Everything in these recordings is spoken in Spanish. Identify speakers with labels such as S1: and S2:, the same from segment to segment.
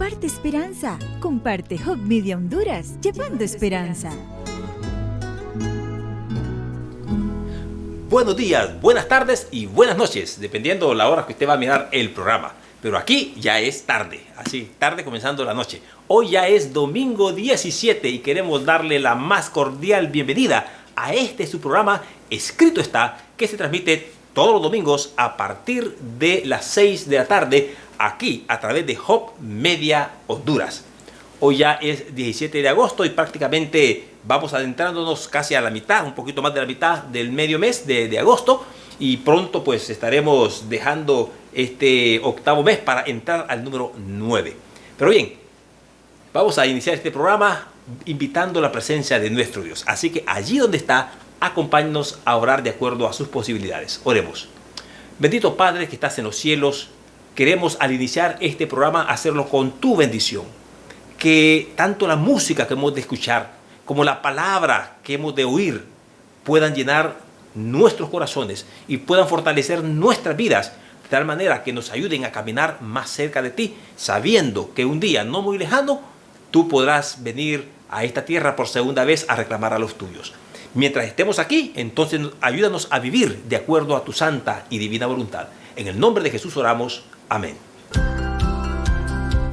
S1: Comparte esperanza. Comparte Hub Media Honduras, llevando esperanza.
S2: Buenos días, buenas tardes y buenas noches, dependiendo la hora que usted va a mirar el programa. Pero aquí ya es tarde, así, tarde comenzando la noche. Hoy ya es domingo 17 y queremos darle la más cordial bienvenida a este su programa Escrito Está, que se transmite todos los domingos a partir de las 6 de la tarde, aquí a través de Hub Media Honduras. Hoy ya es 17 de agosto y prácticamente vamos adentrándonos casi a la mitad, un poquito más de la mitad del medio mes de agosto. Y pronto pues estaremos dejando este octavo mes para entrar al número 9. Pero bien, vamos a iniciar este programa invitando la presencia de nuestro Dios. Así que allí donde está, acompáñenos a orar de acuerdo a sus posibilidades. Oremos. Bendito Padre que estás en los cielos, queremos al iniciar este programa hacerlo con tu bendición. Que tanto la música que hemos de escuchar como la palabra que hemos de oír puedan llenar nuestros corazones y puedan fortalecer nuestras vidas de tal manera que nos ayuden a caminar más cerca de ti, sabiendo que un día no muy lejano tú podrás venir a esta tierra por segunda vez a reclamar a los tuyos. Mientras estemos aquí, entonces ayúdanos a vivir de acuerdo a tu santa y divina voluntad. En el nombre de Jesús oramos. Amén.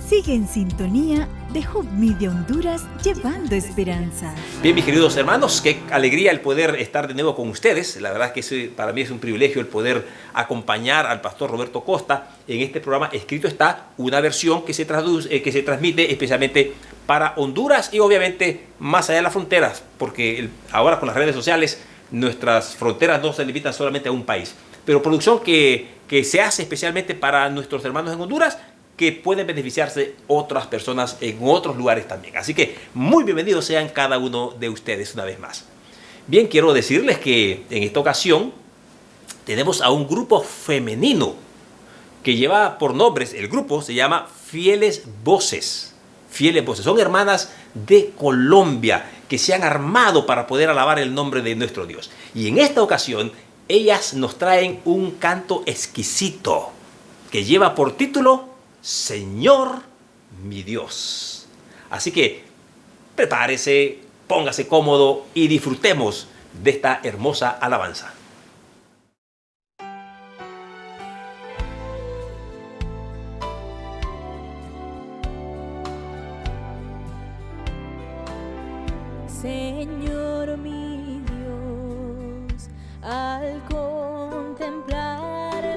S1: Sigue en sintonía de Hub Media Honduras, llevando esperanza.
S2: Bien, mis queridos hermanos, qué alegría el poder estar de nuevo con ustedes. La verdad es que para mí es un privilegio el poder acompañar al pastor Roberto Costa en este programa Escrito Está, una versión que se transmite especialmente para Honduras y obviamente más allá de las fronteras, porque ahora con las redes sociales nuestras fronteras no se limitan solamente a un país. Pero producción que se hace especialmente para nuestros hermanos en Honduras, que pueden beneficiarse otras personas en otros lugares también. Así que muy bienvenidos sean cada uno de ustedes una vez más. Bien, quiero decirles que en esta ocasión tenemos a un grupo femenino que lleva por nombres, el grupo se llama Fieles Voces. Fieles Voces, son hermanas de Colombia que se han armado para poder alabar el nombre de nuestro Dios. Y en esta ocasión ellas nos traen un canto exquisito que lleva por título Señor mi Dios. Así que prepárese, póngase cómodo y disfrutemos de esta hermosa alabanza.
S3: Señor mi Dios, al contemplar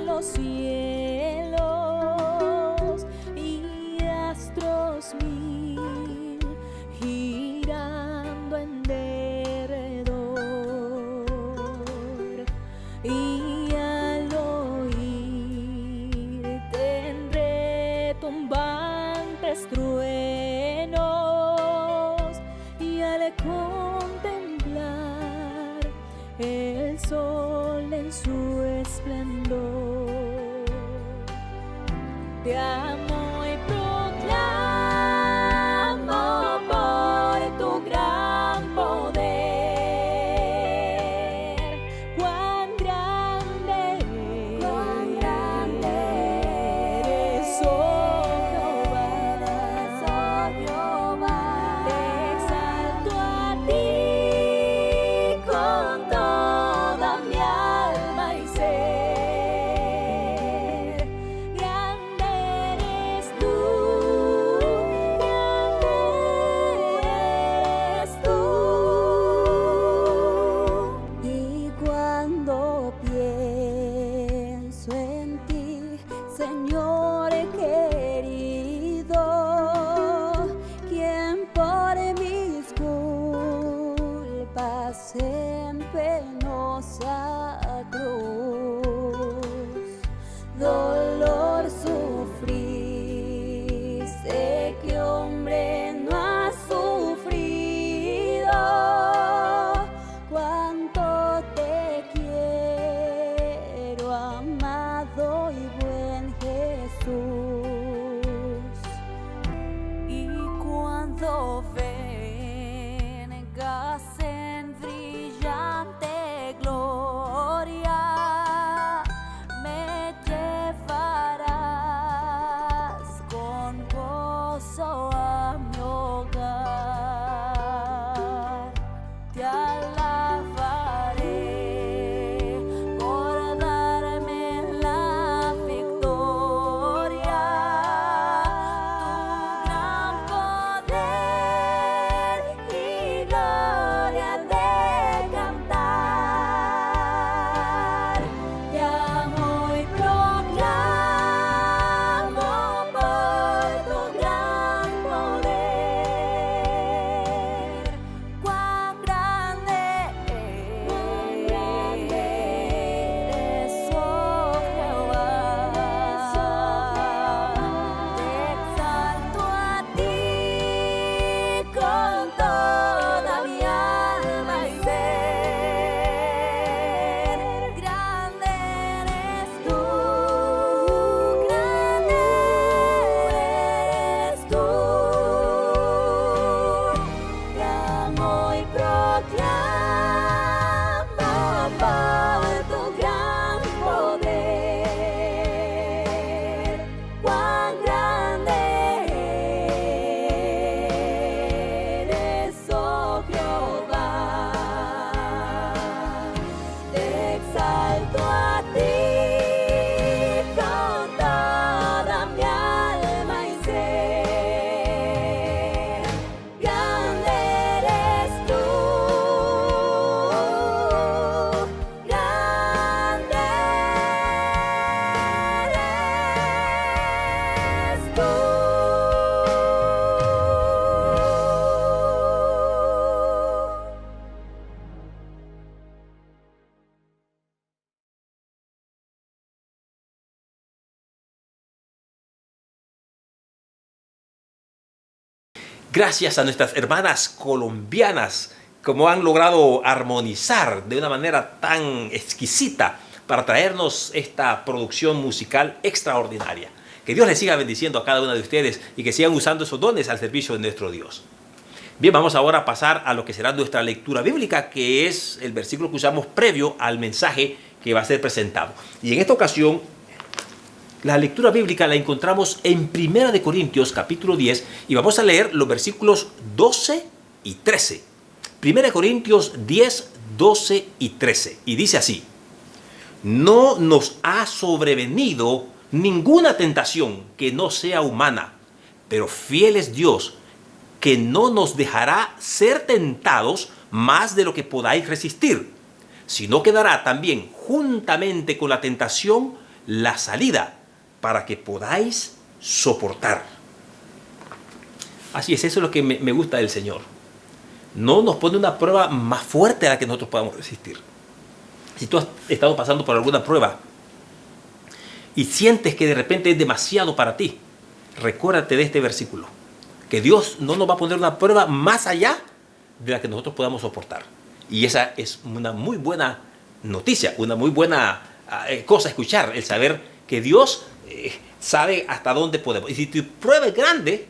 S3: los cielos y astros mil girando en derredor, y al oír tendré tumbantes truenos, y al contemplar el sol en su esplendor, te amo y proclamo por tu gran poder, cuán grande eres, oh Jehová, te exalto a ti con toda mi alma y ser. Grande
S2: Gracias a nuestras hermanas colombianas, como han logrado armonizar de una manera tan exquisita para traernos esta producción musical extraordinaria. Que Dios les siga bendiciendo a cada una de ustedes y que sigan usando esos dones al servicio de nuestro Dios. Bien, vamos ahora a pasar a lo que será nuestra lectura bíblica, que es el versículo que usamos previo al mensaje que va a ser presentado. Y en esta ocasión, la lectura bíblica la encontramos en 1 Corintios capítulo 10 y vamos a leer los versículos 12 y 13. 1 Corintios 10, 12 y 13. Y dice así: no nos ha sobrevenido ninguna tentación que no sea humana, pero fiel es Dios, que no nos dejará ser tentados más de lo que podáis resistir, sino que dará también juntamente con la tentación la salida para que podáis soportar. Así es, eso es lo que me gusta del Señor. No nos pone una prueba más fuerte a la que nosotros podamos resistir. Si tú has estado pasando por alguna prueba y sientes que de repente es demasiado para ti, recuérdate de este versículo, que Dios no nos va a poner una prueba más allá de la que nosotros podamos soportar. Y esa es una muy buena noticia, una muy buena cosa a escuchar, el saber que Dios sabe hasta dónde podemos. Y si tu prueba es grande,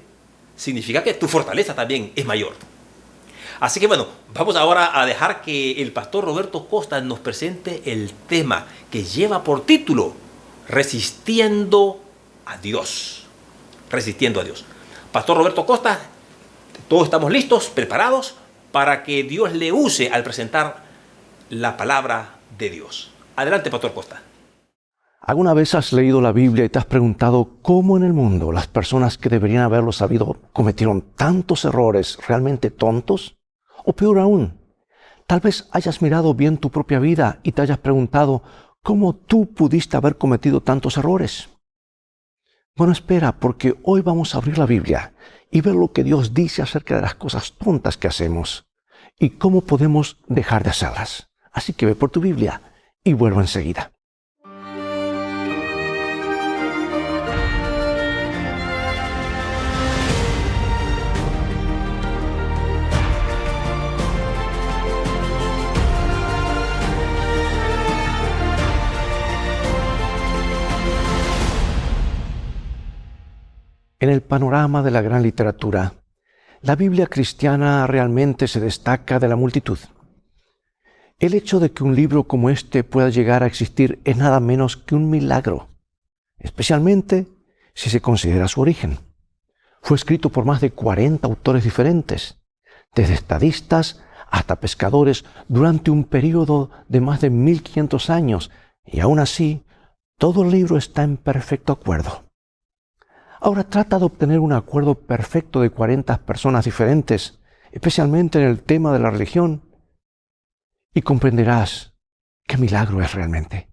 S2: significa que tu fortaleza también es mayor. Así que bueno, vamos ahora a dejar que el pastor Roberto Costa nos presente el tema que lleva por título Resistiendo a Dios. Resistiendo a Dios. Pastor Roberto Costa, todos estamos listos, preparados para que Dios le use al presentar la palabra de Dios. Adelante, Pastor Costa.
S4: ¿Alguna vez has leído la Biblia y te has preguntado cómo en el mundo las personas que deberían haberlo sabido cometieron tantos errores realmente tontos? O peor aún, tal vez hayas mirado bien tu propia vida y te hayas preguntado cómo tú pudiste haber cometido tantos errores. Bueno, espera, porque hoy vamos a abrir la Biblia y ver lo que Dios dice acerca de las cosas tontas que hacemos y cómo podemos dejar de hacerlas. Así que ve por tu Biblia y vuelvo enseguida. En el panorama de la gran literatura, la Biblia cristiana realmente se destaca de la multitud. El hecho de que un libro como este pueda llegar a existir es nada menos que un milagro, especialmente si se considera su origen. Fue escrito por más de 40 autores diferentes, desde estadistas hasta pescadores, durante un período de más de 1500 años, y aún así, todo el libro está en perfecto acuerdo. Ahora trata de obtener un acuerdo perfecto de 40 personas diferentes, especialmente en el tema de la religión, y comprenderás qué milagro es realmente.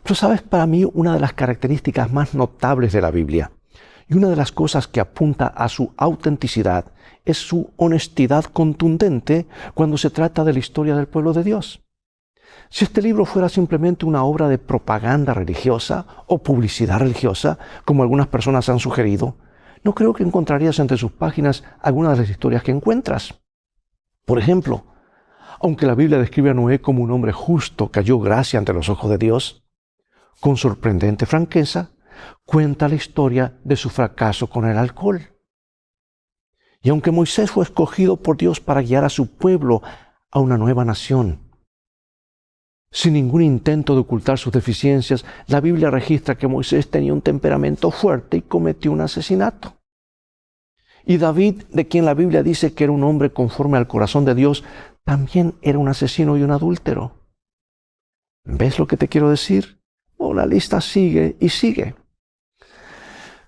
S4: Pero sabes, para mí una de las características más notables de la Biblia y una de las cosas que apunta a su autenticidad es su honestidad contundente cuando se trata de la historia del pueblo de Dios. Si este libro fuera simplemente una obra de propaganda religiosa o publicidad religiosa, como algunas personas han sugerido, no creo que encontrarías entre sus páginas algunas de las historias que encuentras. Por ejemplo, aunque la Biblia describe a Noé como un hombre justo que halló gracia ante los ojos de Dios, con sorprendente franqueza cuenta la historia de su fracaso con el alcohol. Y aunque Moisés fue escogido por Dios para guiar a su pueblo a una nueva nación, sin ningún intento de ocultar sus deficiencias, la Biblia registra que Moisés tenía un temperamento fuerte y cometió un asesinato. Y David, de quien la Biblia dice que era un hombre conforme al corazón de Dios, también era un asesino y un adúltero. ¿Ves lo que te quiero decir? Oh, la lista sigue y sigue.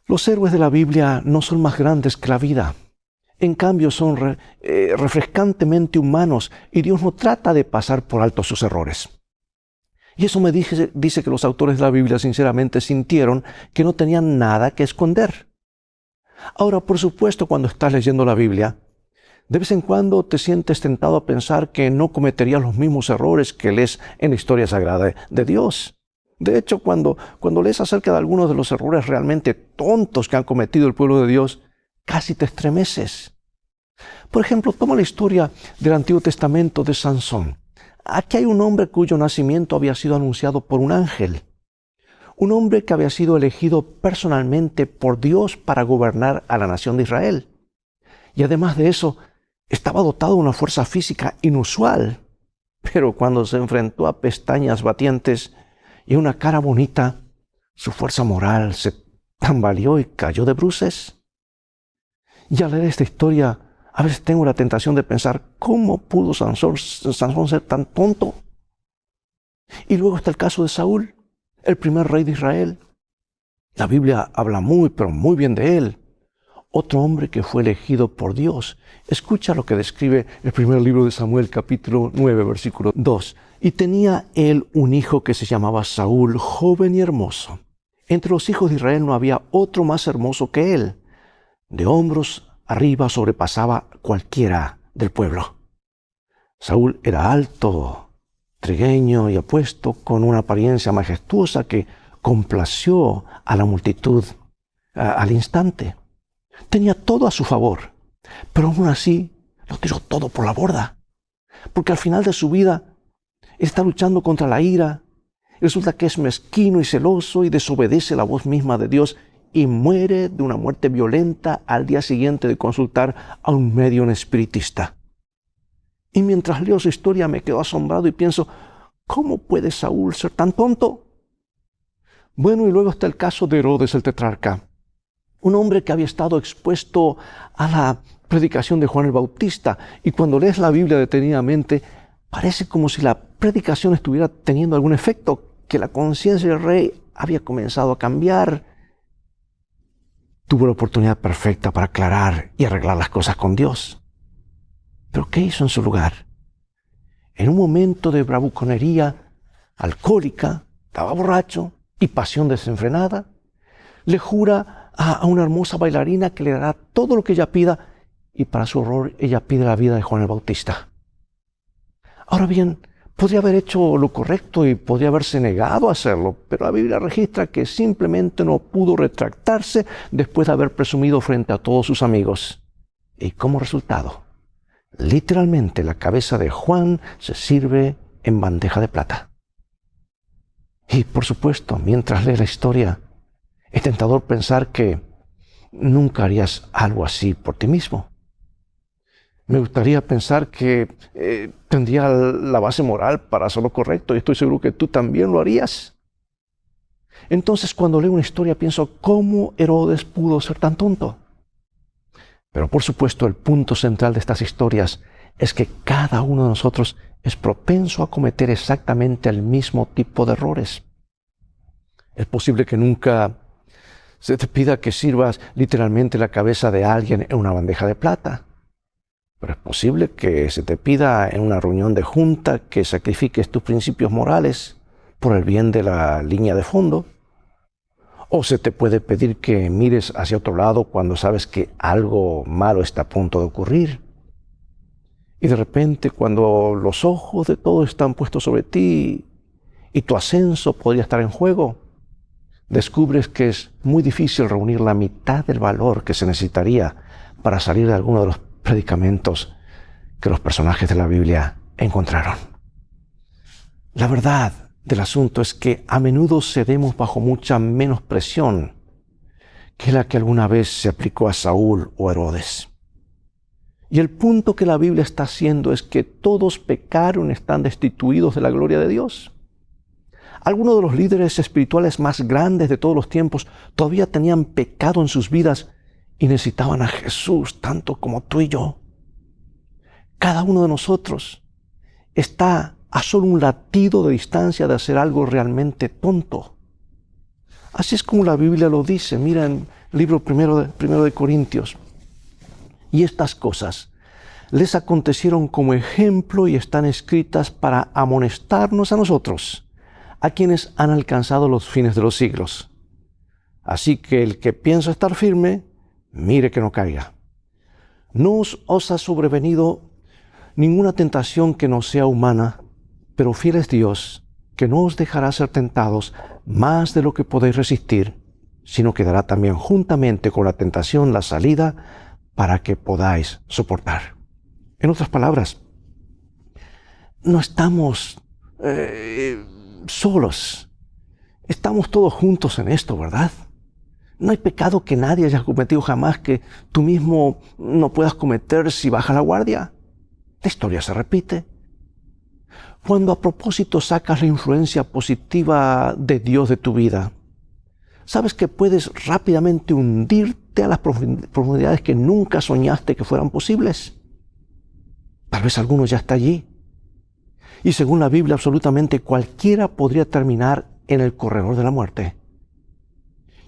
S4: Los héroes de la Biblia no son más grandes que la vida. En cambio, son refrescantemente humanos y Dios no trata de pasar por alto sus errores. Y eso me dice que los autores de la Biblia sinceramente sintieron que no tenían nada que esconder. Ahora, por supuesto, cuando estás leyendo la Biblia, de vez en cuando te sientes tentado a pensar que no cometerías los mismos errores que lees en la historia sagrada de Dios. De hecho, cuando lees acerca de algunos de los errores realmente tontos que han cometido el pueblo de Dios, casi te estremeces. Por ejemplo, toma la historia del Antiguo Testamento de Sansón. Aquí hay un hombre cuyo nacimiento había sido anunciado por un ángel. Un hombre que había sido elegido personalmente por Dios para gobernar a la nación de Israel. Y además de eso, estaba dotado de una fuerza física inusual. Pero cuando se enfrentó a pestañas batientes y una cara bonita, su fuerza moral se tambaleó y cayó de bruces. Y al leer esta historia, a veces tengo la tentación de pensar, ¿cómo pudo Sansón ser tan tonto? Y luego está el caso de Saúl, el primer rey de Israel. La Biblia habla muy, pero muy bien de él. Otro hombre que fue elegido por Dios. Escucha lo que describe el primer libro de Samuel, capítulo 9, versículo 2. Y tenía él un hijo que se llamaba Saúl, joven y hermoso. Entre los hijos de Israel no había otro más hermoso que él. De hombros arriba sobrepasaba cualquiera del pueblo. Saúl era alto, trigueño y apuesto, con una apariencia majestuosa que complació a la multitud al instante. Tenía todo a su favor, pero aún así lo tiró todo por la borda. Porque al final de su vida está luchando contra la ira. Resulta que es mezquino y celoso y desobedece la voz misma de Dios y muere de una muerte violenta al día siguiente de consultar a un medium espiritista. Y mientras leo su historia me quedo asombrado y pienso, ¿cómo puede Saúl ser tan tonto? Bueno, y luego está el caso de Herodes el tetrarca. Un hombre que había estado expuesto a la predicación de Juan el Bautista. Y cuando lees la Biblia detenidamente, parece como si la predicación estuviera teniendo algún efecto, que la conciencia del rey había comenzado a cambiar. Tuvo la oportunidad perfecta para aclarar y arreglar las cosas con Dios. ¿Pero qué hizo en su lugar? En un momento de bravuconería alcohólica, estaba borracho y pasión desenfrenada, le jura a una hermosa bailarina que le dará todo lo que ella pida, y para su horror ella pide la vida de Juan el Bautista. Ahora bien, podría haber hecho lo correcto y podría haberse negado a hacerlo, pero la Biblia registra que simplemente no pudo retractarse después de haber presumido frente a todos sus amigos. Y como resultado, literalmente la cabeza de Juan se sirve en bandeja de plata. Y por supuesto, mientras lee la historia, es tentador pensar que nunca harías algo así por ti mismo. Me gustaría pensar que tendría la base moral para hacer lo correcto y estoy seguro que tú también lo harías. Entonces, cuando leo una historia pienso, ¿cómo Herodes pudo ser tan tonto? Pero por supuesto, el punto central de estas historias es que cada uno de nosotros es propenso a cometer exactamente el mismo tipo de errores. Es posible que nunca se te pida que sirvas literalmente la cabeza de alguien en una bandeja de plata. Pero es posible que se te pida en una reunión de junta que sacrifiques tus principios morales por el bien de la línea de fondo. O se te puede pedir que mires hacia otro lado cuando sabes que algo malo está a punto de ocurrir. Y de repente, cuando los ojos de todos están puestos sobre ti y tu ascenso podría estar en juego, descubres que es muy difícil reunir la mitad del valor que se necesitaría para salir de alguno de los predicamentos que los personajes de la Biblia encontraron. La verdad del asunto es que a menudo cedemos bajo mucha menos presión que la que alguna vez se aplicó a Saúl o Herodes. Y el punto que la Biblia está haciendo es que todos pecaron, están destituidos de la gloria de Dios. Algunos de los líderes espirituales más grandes de todos los tiempos todavía tenían pecado en sus vidas y necesitaban a Jesús tanto como tú y yo. Cada uno de nosotros está a solo un latido de distancia de hacer algo realmente tonto. Así es como la Biblia lo dice. Mira en el libro primero de Corintios. Y estas cosas les acontecieron como ejemplo y están escritas para amonestarnos a nosotros, a quienes han alcanzado los fines de los siglos. Así que el que piensa estar firme, mire que no caiga. No os ha sobrevenido ninguna tentación que no sea humana, pero fiel es Dios, que no os dejará ser tentados más de lo que podéis resistir, sino que dará también juntamente con la tentación la salida para que podáis soportar. En otras palabras, no estamos solos. Estamos todos juntos en esto, ¿verdad? No hay pecado que nadie haya cometido jamás que tú mismo no puedas cometer si bajas la guardia. La historia se repite. Cuando a propósito sacas la influencia positiva de Dios de tu vida, sabes que puedes rápidamente hundirte a las profundidades que nunca soñaste que fueran posibles. Tal vez alguno ya está allí. Y según la Biblia, absolutamente cualquiera podría terminar en el corredor de la muerte.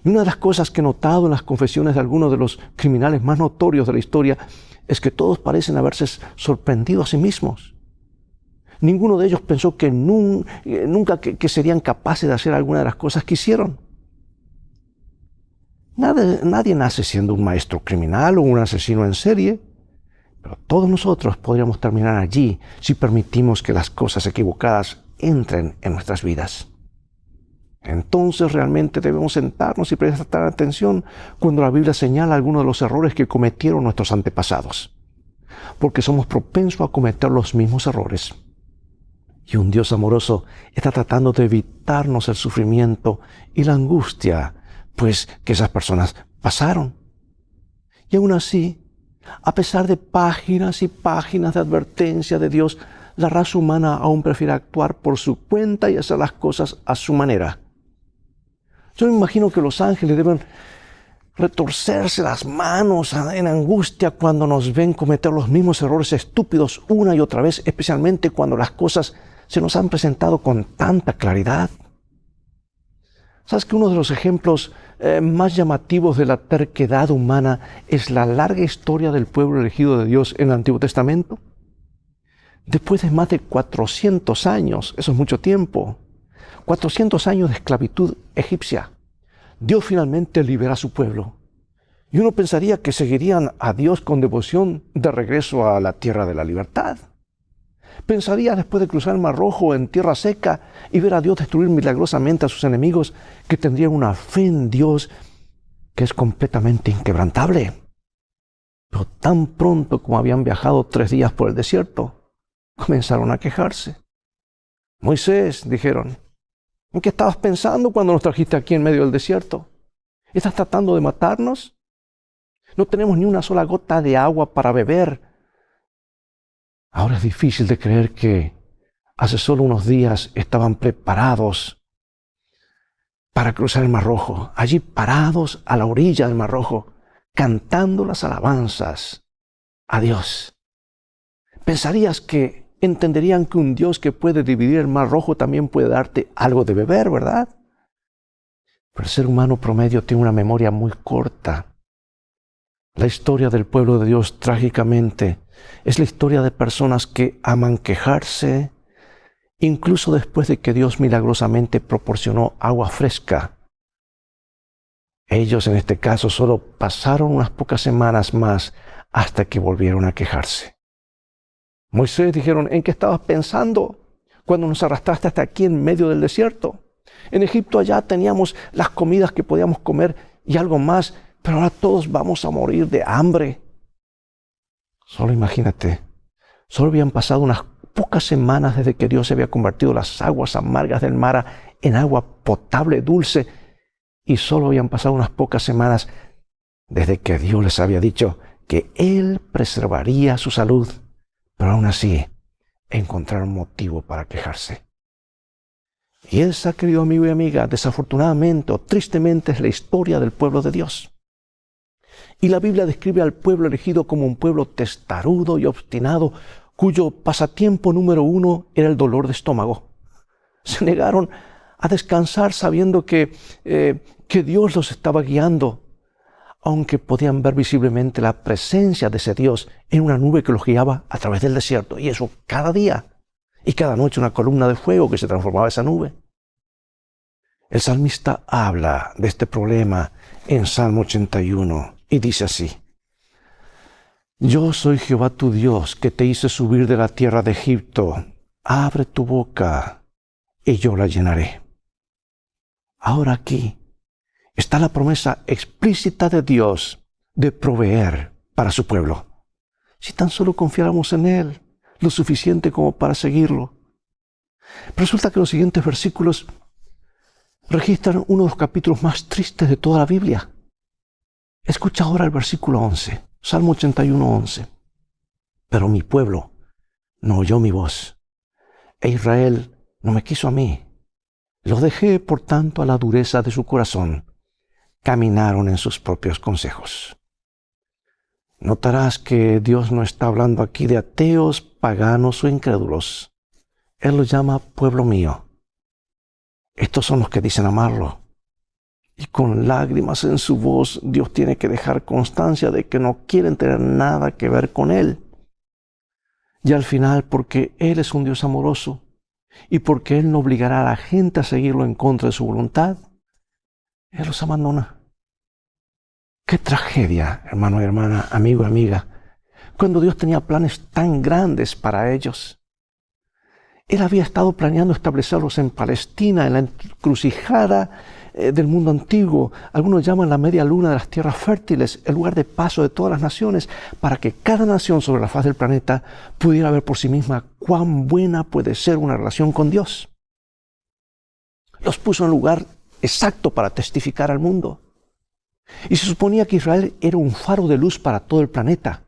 S4: Y una de las cosas que he notado en las confesiones de algunos de los criminales más notorios de la historia es que todos parecen haberse sorprendido a sí mismos. Ninguno de ellos pensó que nunca serían capaces de hacer alguna de las cosas que hicieron. Nadie nace siendo un maestro criminal o un asesino en serie, pero todos nosotros podríamos terminar allí si permitimos que las cosas equivocadas entren en nuestras vidas. Entonces realmente debemos sentarnos y prestar atención cuando la Biblia señala algunos de los errores que cometieron nuestros antepasados, porque somos propensos a cometer los mismos errores. Y un Dios amoroso está tratando de evitarnos el sufrimiento y la angustia, pues que esas personas pasaron. Y aún así, a pesar de páginas y páginas de advertencia de Dios, la raza humana aún prefiere actuar por su cuenta y hacer las cosas a su manera. Yo me imagino que los ángeles deben retorcerse las manos en angustia cuando nos ven cometer los mismos errores estúpidos una y otra vez, especialmente cuando las cosas se nos han presentado con tanta claridad. ¿Sabes que uno de los ejemplos más llamativos de la terquedad humana es la larga historia del pueblo elegido de Dios en el Antiguo Testamento? Después de más de 400 años, eso es mucho tiempo, 400 años de esclavitud egipcia, Dios finalmente libera a su pueblo. Y uno pensaría que seguirían a Dios con devoción de regreso a la tierra de la libertad. Pensaría después de cruzar el Mar Rojo en tierra seca y ver a Dios destruir milagrosamente a sus enemigos que tendrían una fe en Dios que es completamente inquebrantable. Pero tan pronto como habían viajado 3 días por el desierto, comenzaron a quejarse. Moisés, dijeron, ¿en qué estabas pensando cuando nos trajiste aquí en medio del desierto? ¿Estás tratando de matarnos? No tenemos ni una sola gota de agua para beber. Ahora es difícil de creer que hace solo unos días estaban preparados para cruzar el Mar Rojo, allí parados a la orilla del Mar Rojo, cantando las alabanzas a Dios. Pensarías que entenderían que un Dios que puede dividir el Mar Rojo también puede darte algo de beber, ¿verdad? Pero el ser humano promedio tiene una memoria muy corta. La historia del pueblo de Dios, trágicamente, es la historia de personas que aman quejarse, incluso después de que Dios milagrosamente proporcionó agua fresca. Ellos, en este caso, solo pasaron unas pocas semanas más hasta que volvieron a quejarse. Moisés, dijeron, ¿en qué estabas pensando cuando nos arrastraste hasta aquí en medio del desierto? En Egipto allá teníamos las comidas que podíamos comer y algo más, pero ahora todos vamos a morir de hambre. Solo imagínate, solo habían pasado unas pocas semanas desde que Dios había convertido las aguas amargas del mar en agua potable, dulce, y solo habían pasado unas pocas semanas desde que Dios les había dicho que Él preservaría su salud, pero aún así encontraron motivo para quejarse. Y esa, querido amigo y amiga, desafortunadamente o tristemente es la historia del pueblo de Dios. Y la Biblia describe al pueblo elegido como un pueblo testarudo y obstinado, cuyo pasatiempo número 1 era el dolor de estómago. Se negaron a descansar sabiendo que Dios los estaba guiando, aunque podían ver visiblemente la presencia de ese Dios en una nube que los guiaba a través del desierto, y eso cada día, y cada noche una columna de fuego que se transformaba en esa nube. El salmista habla de este problema en Salmo 81 y dice así: Yo soy Jehová tu Dios, que te hice subir de la tierra de Egipto. Abre tu boca y yo la llenaré. Ahora aquí está la promesa explícita de Dios de proveer para su pueblo. Si tan solo confiáramos en Él, lo suficiente como para seguirlo. Resulta que los siguientes versículos registran uno de los capítulos más tristes de toda la Biblia. Escucha ahora el versículo 11, Salmo 81, 11. Pero mi pueblo no oyó mi voz, e Israel no me quiso a mí. Los dejé, por tanto, a la dureza de su corazón. Caminaron en sus propios consejos. Notarás que Dios no está hablando aquí de ateos, paganos o incrédulos. Él los llama pueblo mío. Estos son los que dicen amarlo. Y con lágrimas en su voz, Dios tiene que dejar constancia de que no quieren tener nada que ver con Él. Y al final, porque Él es un Dios amoroso y porque Él no obligará a la gente a seguirlo en contra de su voluntad, Él los abandona. ¡Qué tragedia, hermano y hermana, amigo y amiga! Cuando Dios tenía planes tan grandes para ellos. Él había estado planeando establecerlos en Palestina, en la encrucijada del mundo antiguo. Algunos llaman la media luna de las tierras fértiles, el lugar de paso de todas las naciones, para que cada nación sobre la faz del planeta pudiera ver por sí misma cuán buena puede ser una relación con Dios. Los puso en lugar exacto para testificar al mundo. Y se suponía que Israel era un faro de luz para todo el planeta,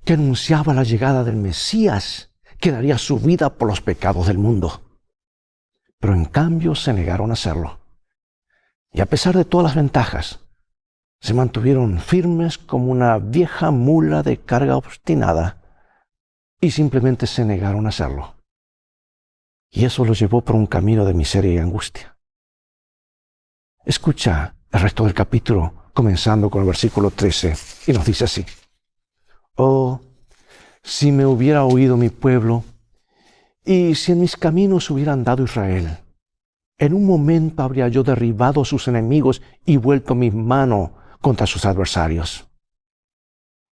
S4: que anunciaba la llegada del Mesías, que daría su vida por los pecados del mundo. Pero en cambio se negaron a hacerlo. Y a pesar de todas las ventajas, se mantuvieron firmes como una vieja mula de carga obstinada y simplemente se negaron a hacerlo. Y eso los llevó por un camino de miseria y angustia. Escucha el resto del capítulo, comenzando con el versículo 13, y nos dice así: Oh, si me hubiera oído mi pueblo, y si en mis caminos hubiera andado Israel, en un momento habría yo derribado a sus enemigos y vuelto mi mano contra sus adversarios.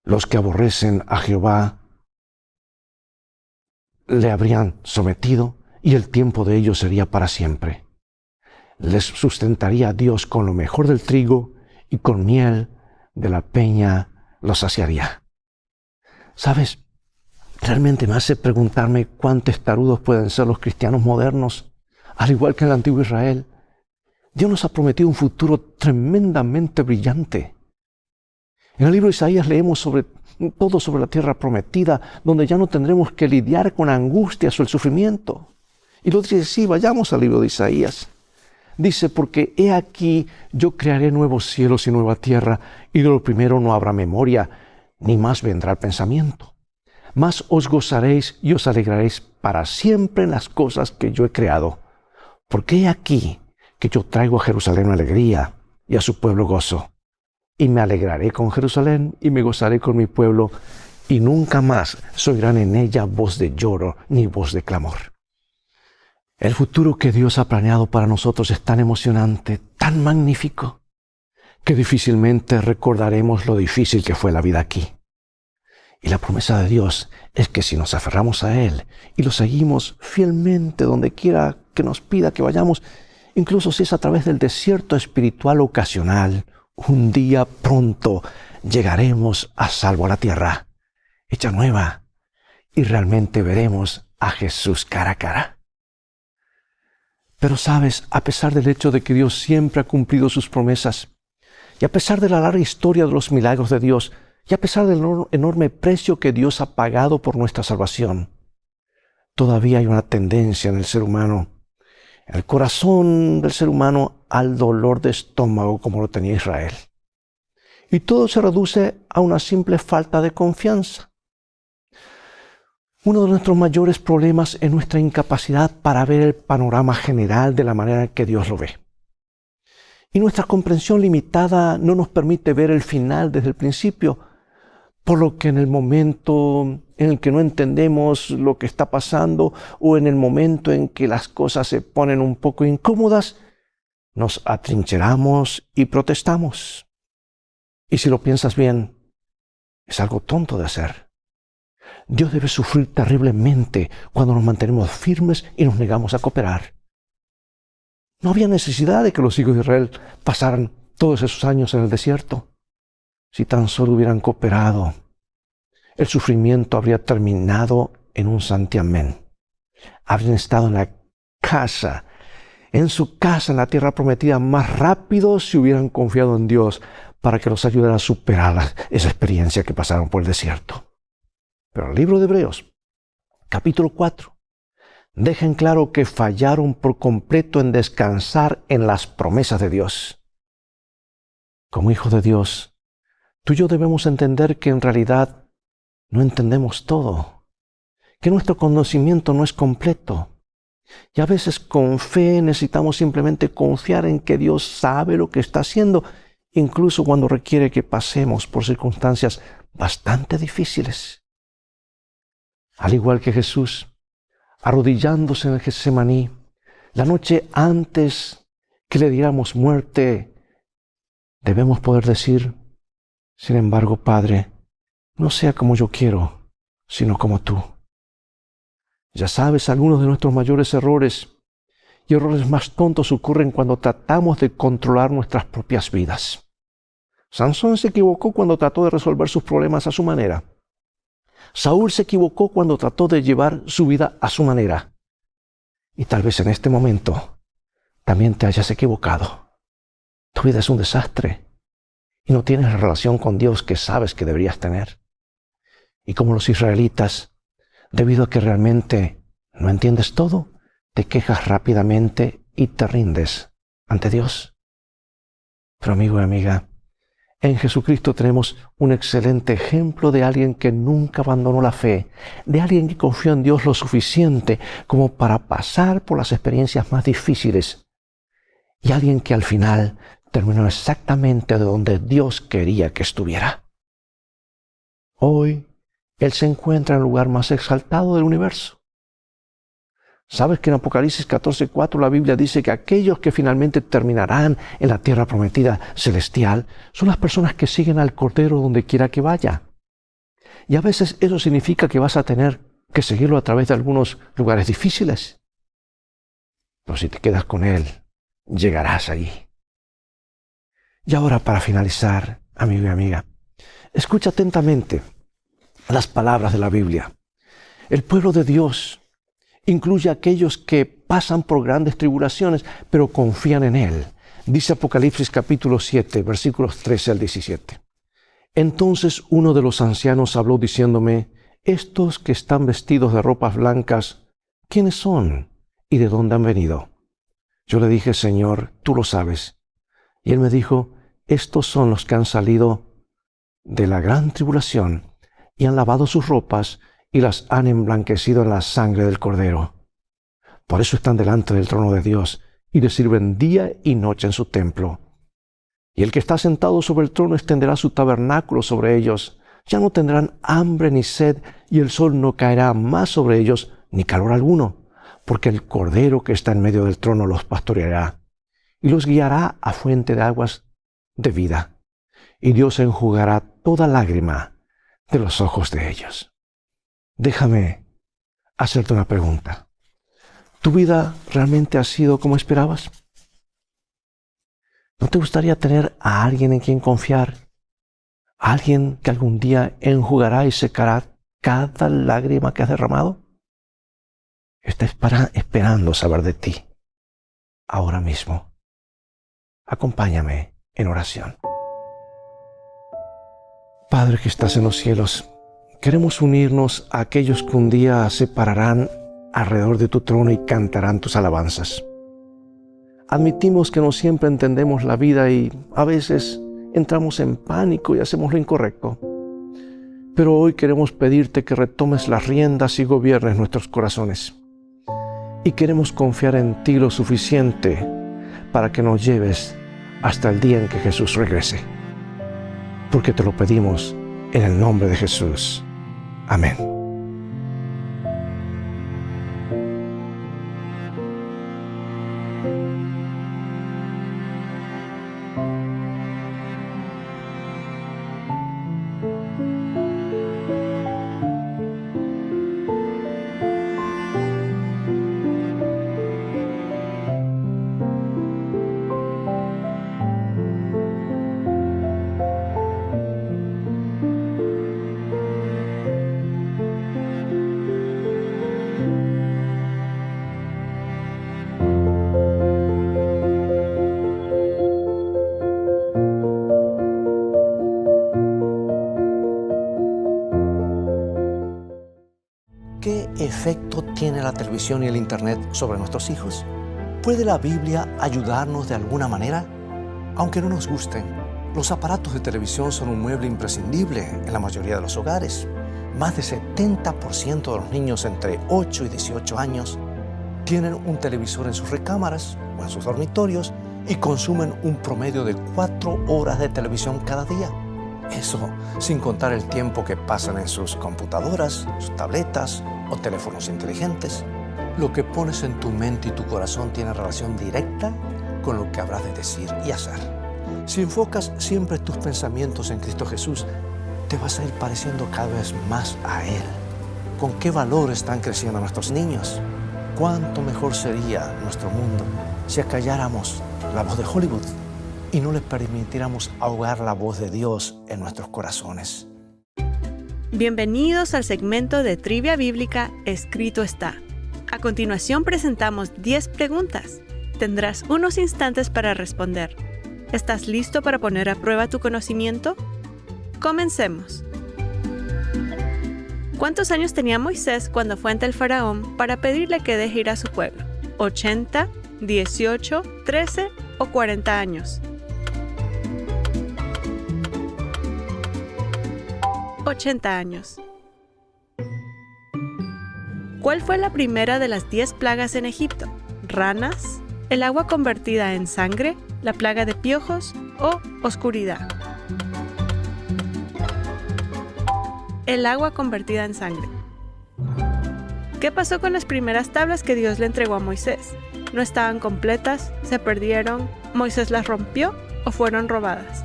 S4: Los que aborrecen a Jehová le habrían sometido, y el tiempo de ellos sería para siempre. Les sustentaría a Dios con lo mejor del trigo, y con miel de la peña los saciaría. ¿Sabes? Realmente me hace preguntarme cuán testarudos pueden ser los cristianos modernos, al igual que en el antiguo Israel. Dios nos ha prometido un futuro tremendamente brillante. En el libro de Isaías leemos todo sobre la tierra prometida, donde ya no tendremos que lidiar con angustias o el sufrimiento. Y lo dice así, vayamos al libro de Isaías. Dice: porque he aquí yo crearé nuevos cielos y nueva tierra, y de lo primero no habrá memoria, ni más vendrá el pensamiento. Mas os gozaréis y os alegraréis para siempre en las cosas que yo he creado. Porque he aquí que yo traigo a Jerusalén alegría y a su pueblo gozo. Y me alegraré con Jerusalén y me gozaré con mi pueblo, y nunca más se oirán en ella voz de lloro ni voz de clamor. El futuro que Dios ha planeado para nosotros es tan emocionante, tan magnífico, que difícilmente recordaremos lo difícil que fue la vida aquí. Y la promesa de Dios es que si nos aferramos a Él y lo seguimos fielmente donde quiera que nos pida que vayamos, incluso si es a través del desierto espiritual ocasional, un día pronto llegaremos a salvo a la tierra, hecha nueva, y realmente veremos a Jesús cara a cara. Pero sabes, a pesar del hecho de que Dios siempre ha cumplido sus promesas, y a pesar de la larga historia de los milagros de Dios, y a pesar del enorme precio que Dios ha pagado por nuestra salvación, todavía hay una tendencia en el ser humano, en el corazón del ser humano, al dolor de estómago como lo tenía Israel. Y todo se reduce a una simple falta de confianza. Uno de nuestros mayores problemas es nuestra incapacidad para ver el panorama general de la manera en que Dios lo ve. Y nuestra comprensión limitada no nos permite ver el final desde el principio, por lo que en el momento en el que no entendemos lo que está pasando, o en el momento en que las cosas se ponen un poco incómodas, nos atrincheramos y protestamos. Y si lo piensas bien, es algo tonto de hacer. Dios debe sufrir terriblemente cuando nos mantenemos firmes y nos negamos a cooperar. No había necesidad de que los hijos de Israel pasaran todos esos años en el desierto. Si tan solo hubieran cooperado, el sufrimiento habría terminado en un santiamén. Habrían estado en su casa en la tierra prometida más rápido si hubieran confiado en Dios para que los ayudara a superar esa experiencia que pasaron por el desierto. Pero el libro de Hebreos, capítulo 4, deja en claro que fallaron por completo en descansar en las promesas de Dios. Como hijos de Dios, tú y yo debemos entender que en realidad no entendemos todo, que nuestro conocimiento no es completo. Y a veces con fe necesitamos simplemente confiar en que Dios sabe lo que está haciendo, incluso cuando requiere que pasemos por circunstancias bastante difíciles. Al igual que Jesús, arrodillándose en el Getsemaní, la noche antes que le diéramos muerte, debemos poder decir: sin embargo, Padre, no sea como yo quiero, sino como tú. Ya sabes, algunos de nuestros mayores errores y errores más tontos ocurren cuando tratamos de controlar nuestras propias vidas. Sansón se equivocó cuando trató de resolver sus problemas a su manera. Saúl se equivocó cuando trató de llevar su vida a su manera. Y tal vez en este momento también te hayas equivocado. Tu vida es un desastre y no tienes la relación con Dios que sabes que deberías tener. Y como los israelitas, debido a que realmente no entiendes todo, te quejas rápidamente y te rindes ante Dios. Pero amigo y amiga, en Jesucristo tenemos un excelente ejemplo de alguien que nunca abandonó la fe, de alguien que confió en Dios lo suficiente como para pasar por las experiencias más difíciles, y alguien que al final terminó exactamente de donde Dios quería que estuviera. Hoy, Él se encuentra en el lugar más exaltado del universo. ¿Sabes que en Apocalipsis 14:4 la Biblia dice que aquellos que finalmente terminarán en la tierra prometida celestial son las personas que siguen al Cordero donde quiera que vaya? Y a veces eso significa que vas a tener que seguirlo a través de algunos lugares difíciles. Pero si te quedas con Él, llegarás allí. Y ahora, para finalizar, amigo y amiga, escucha atentamente las palabras de la Biblia. El pueblo de Dios incluye a aquellos que pasan por grandes tribulaciones, pero confían en Él. Dice Apocalipsis capítulo 7, versículos 13 al 17. Entonces uno de los ancianos habló diciéndome: estos que están vestidos de ropas blancas, ¿quiénes son y de dónde han venido? Yo le dije: Señor, tú lo sabes. Y él me dijo: estos son los que han salido de la gran tribulación y han lavado sus ropas y las han emblanquecido en la sangre del Cordero. Por eso están delante del trono de Dios y le sirven día y noche en su templo. Y el que está sentado sobre el trono extenderá su tabernáculo sobre ellos. Ya no tendrán hambre ni sed, y el sol no caerá más sobre ellos, ni calor alguno, porque el Cordero que está en medio del trono los pastoreará y los guiará a fuente de aguas de vida. Y Dios enjugará toda lágrima de los ojos de ellos. Déjame hacerte una pregunta. ¿Tu vida realmente ha sido como esperabas? ¿No te gustaría tener a alguien en quien confiar? ¿A alguien que algún día enjugará y secará cada lágrima que has derramado? Está esperando saber de ti ahora mismo. Acompáñame en oración. Padre que estás en los cielos, queremos unirnos a aquellos que un día se pararán alrededor de tu trono y cantarán tus alabanzas. Admitimos que no siempre entendemos la vida y a veces entramos en pánico y hacemos lo incorrecto. Pero hoy queremos pedirte que retomes las riendas y gobiernes nuestros corazones. Y queremos confiar en ti lo suficiente para que nos lleves hasta el día en que Jesús regrese. Porque te lo pedimos en el nombre de Jesús. Amén. efecto tiene la televisión y el Internet sobre nuestros hijos? ¿Puede la Biblia ayudarnos de alguna manera? Aunque no nos gusten, los aparatos de televisión son un mueble imprescindible en la mayoría de los hogares. Más del 70% de los niños entre 8 y 18 años tienen un televisor en sus recámaras o en sus dormitorios y consumen un promedio de 4 horas de televisión cada día. Eso sin contar el tiempo que pasan en sus computadoras, sus tabletas o teléfonos inteligentes. Lo que pones en tu mente y tu corazón tiene relación directa con lo que habrás de decir y hacer. Si enfocas siempre tus pensamientos en Cristo Jesús, te vas a ir pareciendo cada vez más a Él. ¿Con qué valor están creciendo nuestros niños? ¿Cuánto mejor sería nuestro mundo si acalláramos la voz de Hollywood y no les permitiéramos ahogar la voz de Dios en nuestros corazones?
S5: Bienvenidos al segmento de Trivia Bíblica Escrito está. A continuación presentamos 10 preguntas. Tendrás unos instantes para responder. ¿Estás listo para poner a prueba tu conocimiento? Comencemos. ¿Cuántos años tenía Moisés cuando fue ante el faraón para pedirle que deje ir a su pueblo? ¿80, 18, 13 o 40 años? 80 años. ¿Cuál fue la primera de las 10 plagas en Egipto? ¿Ranas, el agua convertida en sangre, la plaga de piojos o oscuridad? El agua convertida en sangre. ¿Qué pasó con las primeras tablas que Dios le entregó a Moisés? ¿No estaban completas? ¿Se perdieron? ¿Moisés las rompió o fueron robadas?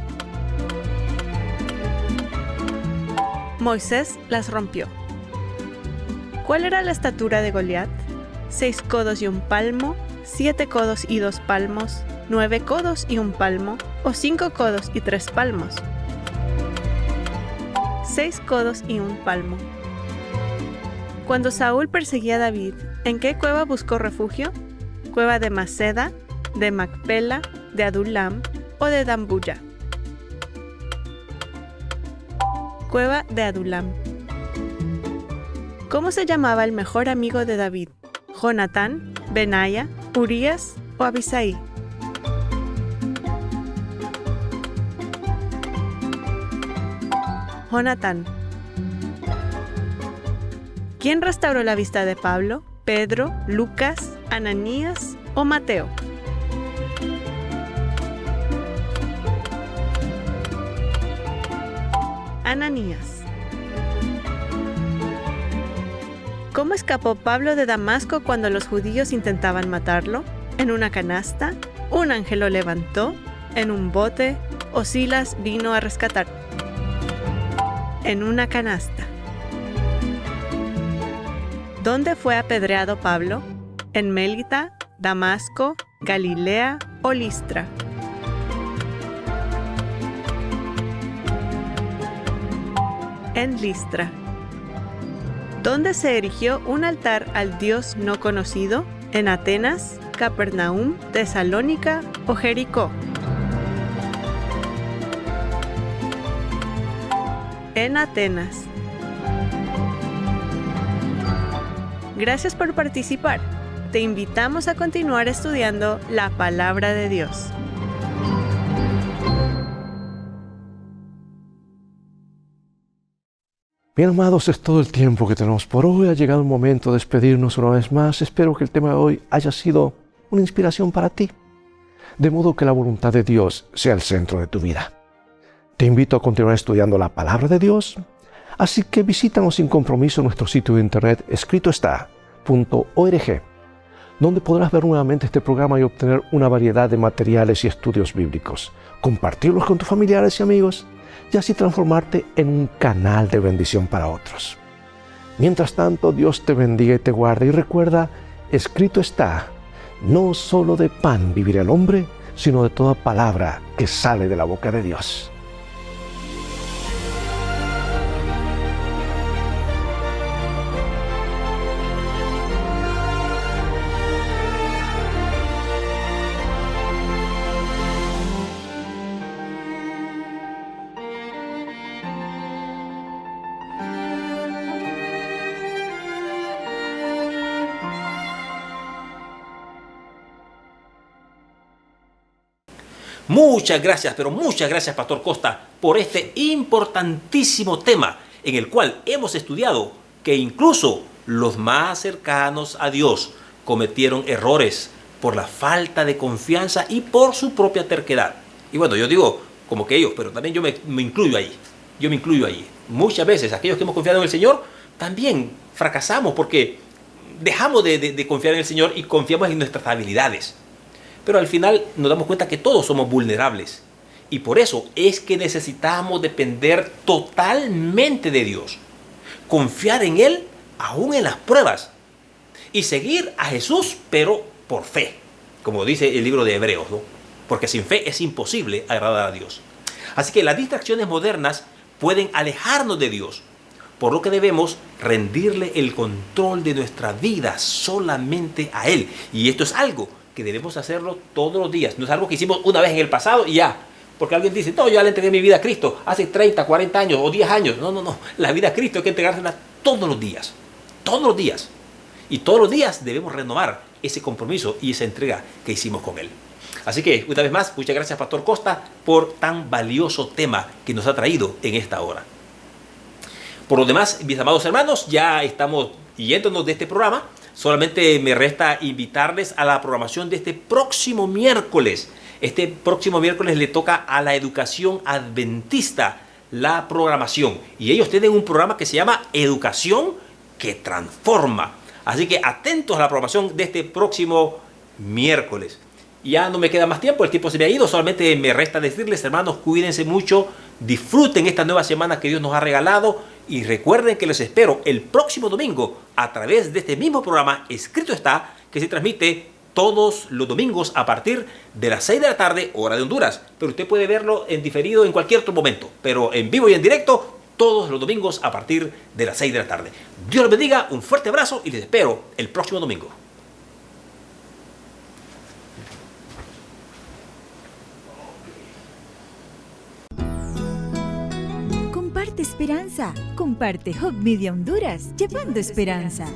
S5: Moisés las rompió. ¿Cuál era la estatura de Goliat? 6 codos y 1 palmo, 7 codos y 2 palmos, 9 codos y 1 palmo o 5 codos y 3 palmos. 6 codos y 1 palmo. Cuando Saúl perseguía a David, ¿en qué cueva buscó refugio? ¿Cueva de Maceda, de Macpela, de Adulam o de Dambuya? Cueva de Adulam. ¿Cómo se llamaba el mejor amigo de David? ¿Jonatán, Benaya, Urías o Abisai? Jonatán. ¿Quién restauró la vista de Pablo? ¿Pedro, Lucas, Ananías o Mateo? Ananías. ¿Cómo escapó Pablo de Damasco cuando los judíos intentaban matarlo? ¿En una canasta? ¿Un ángel lo levantó? ¿En un bote? ¿O Silas vino a rescatar? En una canasta. ¿Dónde fue apedreado Pablo? ¿En Mélita, Damasco, Galilea o Listra? En Listra. ¿Dónde se erigió un altar al Dios no conocido? ¿En Atenas, Capernaum, Tesalónica o Jericó? En Atenas. Gracias por participar. Te invitamos a continuar estudiando la Palabra de Dios.
S4: Bien, amados, es todo el tiempo que tenemos por hoy. Ha llegado el momento de despedirnos una vez más. Espero que el tema de hoy haya sido una inspiración para ti, de modo que la voluntad de Dios sea el centro de tu vida. Te invito a continuar estudiando la Palabra de Dios, así que visítanos sin compromiso nuestro sitio de internet escritoestá.org, donde podrás ver nuevamente este programa y obtener una variedad de materiales y estudios bíblicos, compartirlos con tus familiares y amigos, y así transformarte en un canal de bendición para otros. Mientras tanto, Dios te bendiga y te guarde, y recuerda, escrito está, no solo de pan vivirá el hombre, sino de toda palabra que sale de la boca de Dios.
S2: Muchas gracias, pero muchas gracias, Pastor Costa, por este importantísimo tema en el cual hemos estudiado que incluso los más cercanos a Dios cometieron errores por la falta de confianza y por su propia terquedad. Y bueno, yo digo como que ellos, pero también yo me incluyo ahí. Yo me incluyo ahí. Muchas veces aquellos que hemos confiado en el Señor también fracasamos porque dejamos de confiar en el Señor y confiamos en nuestras habilidades. Pero al final nos damos cuenta que todos somos vulnerables. Y por eso es que necesitamos depender totalmente de Dios. Confiar en Él aún en las pruebas. Y seguir a Jesús, pero por fe. Como dice el libro de Hebreos, ¿no? Porque sin fe es imposible agradar a Dios. Así que las distracciones modernas pueden alejarnos de Dios. Por lo que debemos rendirle el control de nuestra vida solamente a Él. Y esto es algo que debemos hacerlo todos los días. No es algo que hicimos una vez en el pasado y ya. Porque alguien dice, no, yo ya le entregué mi vida a Cristo hace 30, 40 años o 10 años. No. La vida a Cristo hay que entregársela todos los días. Todos los días. Y todos los días debemos renovar ese compromiso y esa entrega que hicimos con Él. Así que, una vez más, muchas gracias, Pastor Costa, por tan valioso tema que nos ha traído en esta hora. Por lo demás, mis amados hermanos, ya estamos yéndonos de este programa. Solamente me resta invitarles a la programación de este próximo miércoles. Este próximo miércoles le toca a la educación adventista la programación. Y ellos tienen un programa que se llama Educación que Transforma. Así que atentos a la programación de este próximo miércoles. Ya no me queda más tiempo, el tiempo se me ha ido. Solamente me resta decirles, hermanos, cuídense mucho. Disfruten esta nueva semana que Dios nos ha regalado. Y recuerden que les espero el próximo domingo a través de este mismo programa, Escrito Está, que se transmite todos los domingos a partir de las 6 de la tarde, hora de Honduras. Pero usted puede verlo en diferido en cualquier otro momento. Pero en vivo y en directo, todos los domingos a partir de las 6 de la tarde. Dios les bendiga, un fuerte abrazo y les espero el próximo domingo.
S1: Comparte esperanza. Comparte Hub Media Honduras, llevando esperanza.